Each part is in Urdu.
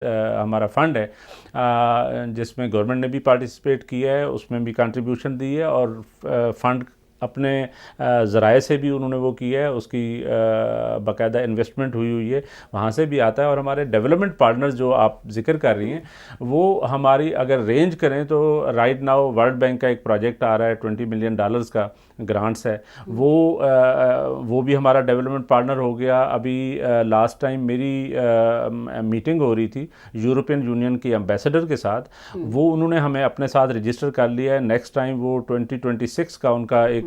ہمارا فنڈ ہے جس میں گورنمنٹ نے بھی پارٹیسپیٹ کیا ہے، اس میں بھی کنٹریبیوشن دی ہے، اور فنڈ اپنے ذرائع سے بھی انہوں نے وہ کیا ہے، اس کی باقاعدہ انویسٹمنٹ ہوئی ہے، وہاں سے بھی آتا ہے۔ اور ہمارے ڈیولپمنٹ پارٹنرز جو آپ ذکر کر رہی ہیں، وہ ہماری اگر رینج کریں تو رائٹ ناؤ ورلڈ بینک کا ایک پروجیکٹ آ رہا ہے $20 ملین کا گرانٹس ہے، وہ بھی ہمارا ڈیولپمنٹ پارٹنر ہو گیا۔ ابھی لاسٹ ٹائم میری میٹنگ ہو رہی تھی یورپین یونین کی ایمبیسڈر کے ساتھ، وہ انہوں نے ہمیں اپنے ساتھ رجسٹر کر لیا ہے۔ نیکسٹ ٹائم وہ 2026 کا ان کا ایک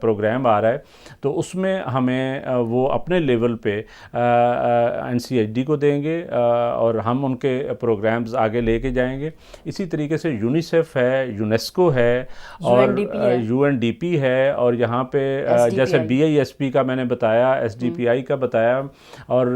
پروگرام آ رہا ہے، تو اس میں ہمیں وہ اپنے لیول پہ NCHD کو دیں گے، اور ہم ان کے پروگرامز آگے لے کے جائیں گے۔ اسی طریقے سے یونیسیف ہے، یونیسکو ہے، اور UNDP ہے، اور یہاں پہ جیسے BISP کا میں نے بتایا، SDPI کا بتایا، اور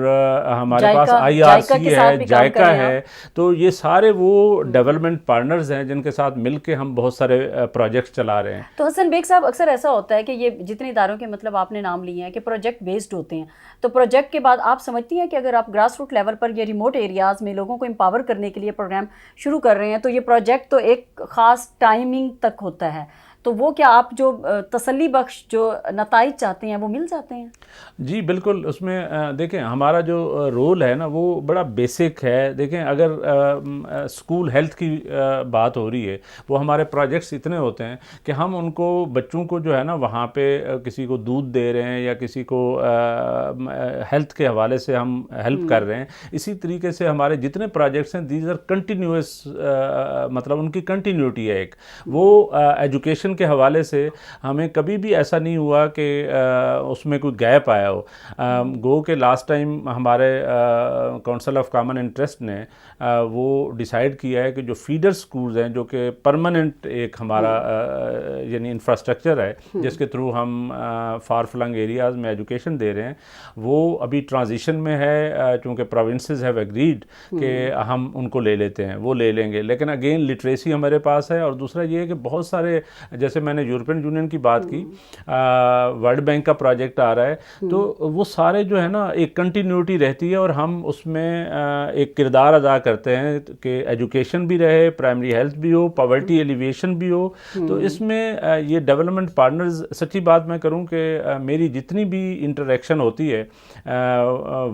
ہمارے پاس IRC ہے، جائکا ہے۔ تو یہ سارے وہ ڈیولپمنٹ پارٹنرز ہیں جن کے ساتھ مل کے ہم بہت سارے پروجیکٹس چلا رہے ہیں۔ تو حسن بیگ صاحب، اکثر ایسا ہوتا ہے کہ یہ جتنے اداروں کے مطلب آپ نے نام لیے ہیں کہ پروجیکٹ بیسڈ ہوتے ہیں، تو پروجیکٹ کے بعد آپ سمجھتی ہیں کہ اگر آپ گراس روٹ لیول پر یا ریموٹ ایریاز میں لوگوں کو امپاور کرنے کے لیے پروگرام شروع کر رہے ہیں، تو یہ پروجیکٹ تو ایک خاص ٹائمنگ تک ہوتا ہے، تو وہ کیا آپ جو تسلی بخش جو نتائج چاہتے ہیں وہ مل جاتے ہیں؟ جی بالکل، اس میں دیکھیں ہمارا جو رول ہے نا وہ بڑا بیسک ہے۔ دیکھیں اگر اسکول ہیلتھ کی بات ہو رہی ہے، وہ ہمارے پروجیکٹس اتنے ہوتے ہیں کہ ہم ان کو بچوں کو جو ہے نا وہاں پہ کسی کو دودھ دے رہے ہیں یا کسی کو ہیلتھ کے حوالے سے ہم ہیلپ کر رہے ہیں۔ اسی طریقے سے ہمارے جتنے پروجیکٹس ہیں دیز آر کنٹینیوس، مطلب ان کی کنٹینیوٹی ہے ایک، وہ ایجوکیشن کے حوالے سے ہمیں کبھی بھی ایسا نہیں ہوا کہ اس میں کوئی گیپ آیا ہو۔ گو کہ لاسٹ ٹائم ہمارے کونسل آف کامن انٹرسٹ نے وہ ڈیسائیڈ کیا ہے کہ جو فیڈر سکولز ہیں، جو کہ پرماننٹ ایک ہمارا یعنی انفراسٹرکچر ہے جس کے تھرو ہم فار فلنگ ایریاز میں ایجوکیشن دے رہے ہیں، وہ ابھی ٹرانزیشن میں ہے، چونکہ پروونسز ہیو ایگریڈ کہ ہم ان کو لے لیتے ہیں، وہ لے لیں گے۔ لیکن اگین لٹریسی ہمارے پاس ہے، اور دوسرا یہ ہے کہ بہت سارے، جیسے میں نے یورپین یونین کی بات کی، ورلڈ بینک کا پروجیکٹ آ رہا ہے، تو وہ سارے جو ہے نا ایک کنٹینیوٹی رہتی ہے، اور ہم اس میں ایک کردار ادا کرتے ہیں کہ ایجوکیشن بھی رہے، پرائمری ہیلتھ بھی ہو، پاورٹی ایلیویشن بھی ہو۔ تو اس میں یہ ڈیولپمنٹ پارٹنرز، سچی بات میں کروں کہ میری جتنی بھی انٹریکشن ہوتی ہے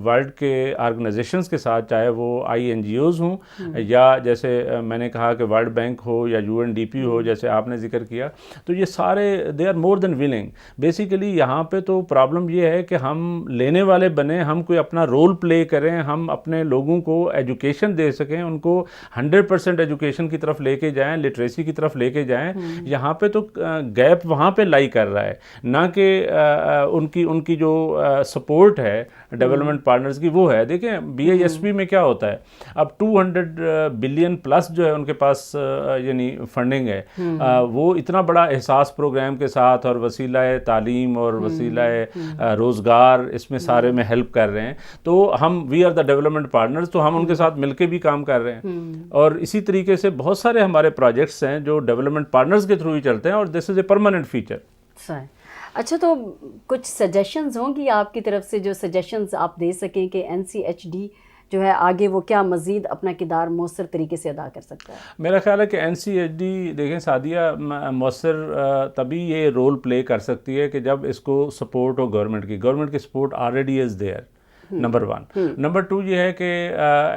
ورلڈ کے آرگنائزیشنز کے ساتھ، چاہے وہ INGOs ہوں یا جیسے میں نے کہا کہ ورلڈ بینک ہو یا UNDP ہو، جیسے آپ نے ذکر کیا، تو یہ سارے they are more then ولنگ۔ Basically یہاں پہ تو پرابلم یہ ہے کہ ہم لینے والے بنیں، ہم کوئی اپنا رول پلے کریں، ہم اپنے لوگوں کو ایجوکیشن دے سکیں، ان کو 100% ایجوکیشن کی طرف لے کے جائیں، لٹریسی کی طرف لے کے جائیں۔ یہاں پہ تو گیپ وہاں پہ لائی کر رہا ہے، نہ کہ ان کی جو سپورٹ ہے ڈیولپمنٹ پارٹنرز کی وہ ہے۔ دیکھیں BISP میں کیا ہوتا ہے، اب 200 بلین پلس جو ہے ان کے پاس یعنی فنڈنگ ہے، وہ اتنا بڑا احساس پروگرام کے ساتھ، اور وسیلہ تعلیم اور وسیلہ روزگار، اس میں سارے میں ہیلپ کر رہے ہیں۔ تو ہم we are the development partners, تو ہم ان کے ساتھ مل کے بھی کام کر رہے ہیں، اور اسی طریقے سے بہت سارے ہمارے پروجیکٹس ہیں جو ڈیولپمنٹ پارٹنرز کے تھرو ہی چلتے ہیں، اور دس از اے پرماننٹ فیچر۔ صحیح۔ اچھا، تو کچھ سجیشنز ہوں گی آپ کی طرف سے، جو سجیشنز آپ دے سکیں کہ NCHD جو ہے آگے وہ کیا مزید اپنا کردار مؤثر طریقے سے ادا کر سکتا ہے؟ میرا خیال ہے کہ NCHD، دیکھیں سعدیہ، مؤثر تبھی یہ رول پلے کر سکتی ہے کہ جب اس کو سپورٹ ہو گورنمنٹ کی support already is there, number 1۔ Number 2 یہ ہے کہ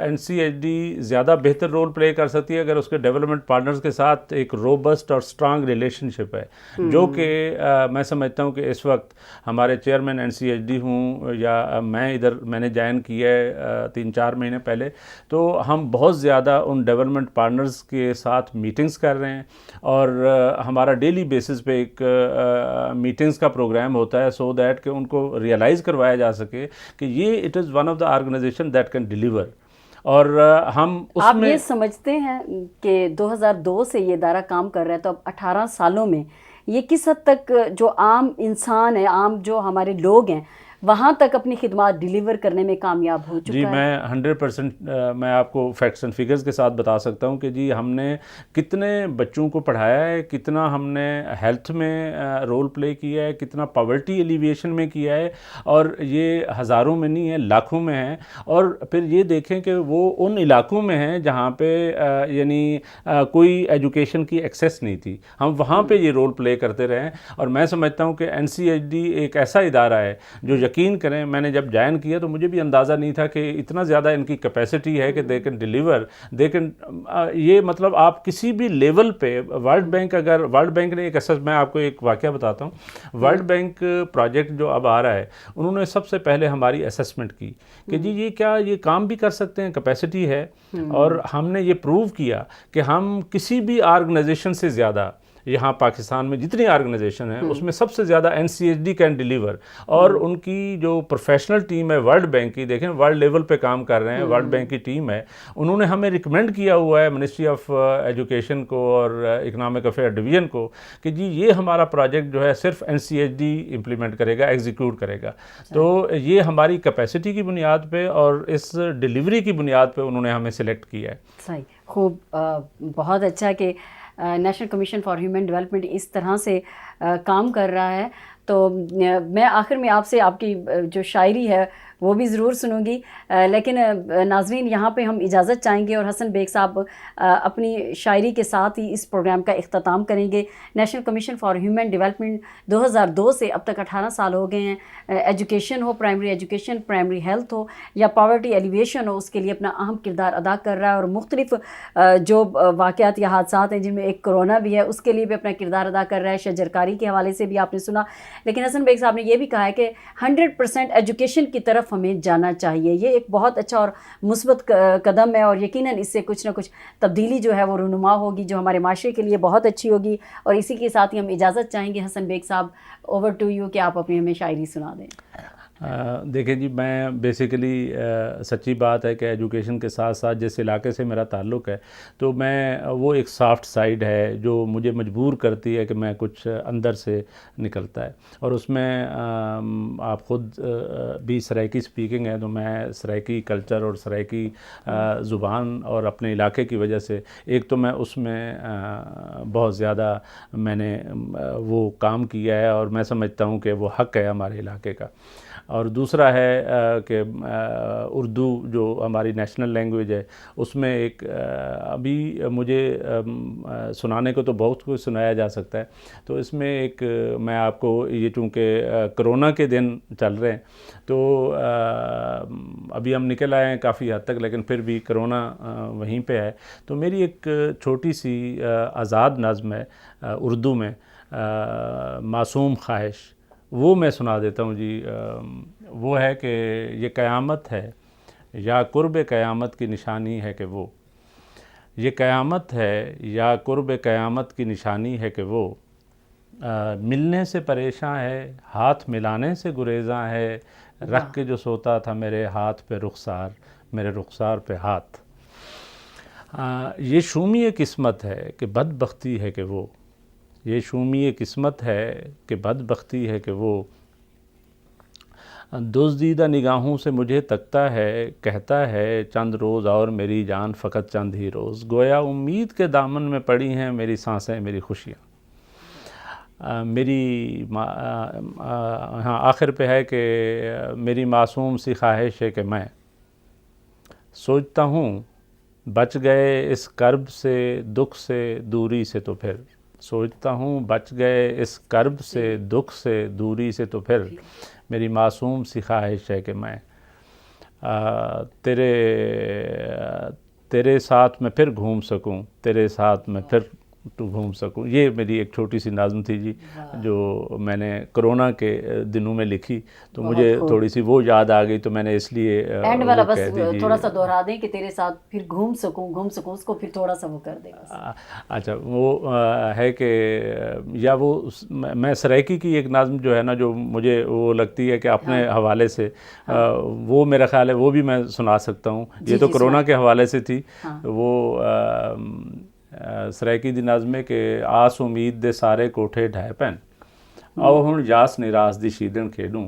NCHD زیادہ بہتر رول پلے کر سکتی ہے اگر اس کے ڈیولپمنٹ پارٹنرز کے ساتھ ایک روبسٹ اور اسٹرانگ ریلیشن شپ ہے، جو کہ میں سمجھتا ہوں کہ اس وقت ہمارے چیئرمین NCHD ہوں یا میں نے جوائن کیا ہے 3-4 مہینے پہلے، تو ہم بہت زیادہ ان ڈیولپمنٹ پارٹنرز کے ساتھ میٹنگز کر رہے ہیں، اور ہمارا ڈیلی بیسس پہ ایک میٹنگز کا پروگرام ہوتا ہے، سو دیٹ کہ ان کو ریئلائز کروایا جا سکے کہ یہ it is one of the organisation that can deliver. اور ہم اس میں، آپ یہ سمجھتے ہیں کہ 2002 سے یہ ادارہ کام کر رہا ہے، تو اب 18 سالوں میں یہ کس حد تک جو عام انسان ہے، عام جو ہمارے لوگ ہیں، وہاں تک اپنی خدمات ڈیلیور کرنے میں کامیاب ہو چکا جی ہے؟ میں 100% میں آپ کو فیکٹس اینڈ فگرز کے ساتھ بتا سکتا ہوں کہ جی ہم نے کتنے بچوں کو پڑھایا ہے، کتنا ہم نے ہیلتھ میں رول پلے کیا ہے، کتنا پاورٹی ایلیویشن میں کیا ہے، اور یہ ہزاروں میں نہیں ہے، لاکھوں میں ہے. اور پھر یہ دیکھیں کہ وہ ان علاقوں میں ہیں جہاں پہ یعنی کوئی ایجوکیشن کی ایکسیس نہیں تھی، ہم وہاں پہ یہ رول پلے کرتے رہے. اور میں سمجھتا ہوں کہ NCHD ایک ایسا ادارہ ہے جو یقین کریں، میں نے جب جوائن کیا تو مجھے بھی اندازہ نہیں تھا کہ اتنا زیادہ ان کی کیپیسٹی ہے کہ they can deliver, they can یہ مطلب آپ کسی بھی لیول پہ ورلڈ بینک نے ایک میں آپ کو ایک واقعہ بتاتا ہوں. ورلڈ بینک پروجیکٹ جو اب آ رہا ہے، انہوں نے سب سے پہلے ہماری اسیسمنٹ کی کہ جی یہ کام بھی کر سکتے ہیں، کیپیسٹی ہے. اور ہم نے یہ پروو کیا کہ ہم کسی بھی آرگنائزیشن سے زیادہ یہاں پاکستان میں جتنی آرگنائزیشن ہیں اس میں سب سے زیادہ NCHD کین ڈیلیور. اور ان کی جو پروفیشنل ٹیم ہے ورلڈ بینک کی، دیکھیں ورلڈ لیول پہ کام کر رہے ہیں، ورلڈ بینک کی ٹیم ہے، انہوں نے ہمیں ریکمینڈ کیا ہوا ہے منسٹری آف ایجوکیشن کو اور اکنامک افیئر ڈویژن کو کہ جی یہ ہمارا پروجیکٹ جو ہے صرف NCHD امپلیمنٹ کرے گا، ایگزیکیوٹ کرے گا. تو یہ ہماری کیپیسٹی کی بنیاد پہ اور اس ڈیلیوری کی بنیاد پہ انہوں نے ہمیں سلیکٹ کیا ہے. صحیح، خوب، بہت اچھا کہ national commission for human development اس طرح سے کام کر رہا ہے. تو میں آخر میں آپ سے آپ کی جو شاعری ہے وہ بھی ضرور سنوں گی، لیکن ناظرین یہاں پہ ہم اجازت چاہیں گے اور حسن بیگ صاحب اپنی شاعری کے ساتھ ہی اس پروگرام کا اختتام کریں گے. National commission for human development 2002 سے اب تک 18 سال ہو گئے ہیں. ایجوکیشن ہو، پرائمری ایجوکیشن، پرائمری ہیلتھ ہو یا پاورٹی ایلیویشن ہو، اس کے لیے اپنا اہم کردار ادا کر رہا ہے. اور مختلف جو واقعات یا حادثات ہیں جن میں ایک کرونا بھی ہے، اس کے لیے بھی اپنا کردار ادا کر رہا ہے. شجرکاری کے حوالے سے بھی آپ نے سنا. لیکن حسن بیگ صاحب نے یہ بھی کہا ہے کہ 100% ایجوکیشن کی طرف ہمیں جانا چاہیے. یہ ایک بہت اچھا اور مثبت قدم ہے، اور یقیناً اس سے کچھ نہ کچھ تبدیلی جو ہے وہ رونما ہوگی جو ہمارے معاشرے کے لیے بہت اچھی ہوگی. اور اسی کے ساتھ ہی ہم اجازت چاہیں گے. حسن بیگ صاحب، اوور ٹو یو کہ آپ اپنی ہمیں شاعری سنا دیں. دیکھیں جی، میں بیسیکلی سچی بات ہے کہ ایجوکیشن کے ساتھ ساتھ جس علاقے سے میرا تعلق ہے تو میں وہ ایک سافٹ سائڈ ہے جو مجھے مجبور کرتی ہے کہ میں کچھ اندر سے نکلتا ہے. اور اس میں آپ خود بھی سرائیکی سپیکنگ ہے، تو میں سرائیکی کلچر اور سرائیکی زبان اور اپنے علاقے کی وجہ سے ایک تو میں اس میں بہت زیادہ میں نے وہ کام کیا ہے اور میں سمجھتا ہوں کہ وہ حق ہے ہمارے علاقے کا. اور دوسرا ہے کہ اردو جو ہماری نیشنل لینگویج ہے اس میں ایک ابھی مجھے سنانے کو تو بہت کچھ سنایا جا سکتا ہے. تو اس میں ایک میں آپ کو یہ چونکہ کرونا کے دن چل رہے ہیں تو ابھی ہم نکل آئے ہیں کافی حد تک، لیکن پھر بھی کرونا وہیں پہ ہے. تو میری ایک چھوٹی سی آزاد نظم ہے اردو میں، معصوم خواہش، وہ میں سنا دیتا ہوں جی. وہ ہے کہ یہ قیامت ہے یا قرب قیامت کی نشانی ہے کہ وہ، یہ قیامت ہے یا قرب قیامت کی نشانی ہے کہ وہ، ملنے سے پریشاں ہے ہاتھ ملانے سے گریزاں ہے، رکھ کے جو سوتا تھا میرے ہاتھ پہ رخسار، میرے رخسار پہ ہاتھ. یہ شومی قسمت ہے کہ بدبختی ہے کہ وہ، یہ شومی قسمت ہے کہ بدبختی ہے کہ وہ، دزدیدہ نگاہوں سے مجھے تکتا ہے، کہتا ہے چند روز اور میری جان، فقط چند ہی روز، گویا امید کے دامن میں پڑی ہیں میری سانسیں، میری خوشیاں. میری ہاں آخر پہ ہے کہ میری معصوم سی خواہش ہے کہ میں سوچتا ہوں بچ گئے اس کرب سے، دکھ سے، دوری سے، تو پھر سوچتا ہوں بچ گئے اس کرب سے، دکھ سے، دوری سے، تو پھر میری معصوم سی خواہش ہے کہ میں تیرے ساتھ میں پھر گھوم سکوں، تیرے ساتھ میں پھر تو گھوم سکوں. یہ میری ایک چھوٹی سی نظم تھی جی جو میں نے کرونا کے دنوں میں لکھی، تو مجھے تھوڑی سی وہ یاد آ گئی تو میں نے اس لیے اینڈ والا بس تھوڑا سا دوہرا دیں کہ تیرے ساتھ پھر گھوم سکوں، اس کو پھر تھوڑا سا وہ کر دیں. اچھا وہ ہے کہ یا وہ میں سرائیکی کی ایک نظم جو ہے نا جو مجھے وہ لگتی ہے کہ اپنے حوالے سے وہ میرا خیال ہے وہ بھی میں سنا سکتا ہوں. یہ تو کرونا کے حوالے سے تھی. وہ سرائیکی دی نظم ہے کہ آس امید دے سارے کوٹھے ڈھائے پین، او ہن یاس نراس دی شیدن کھیڈوں،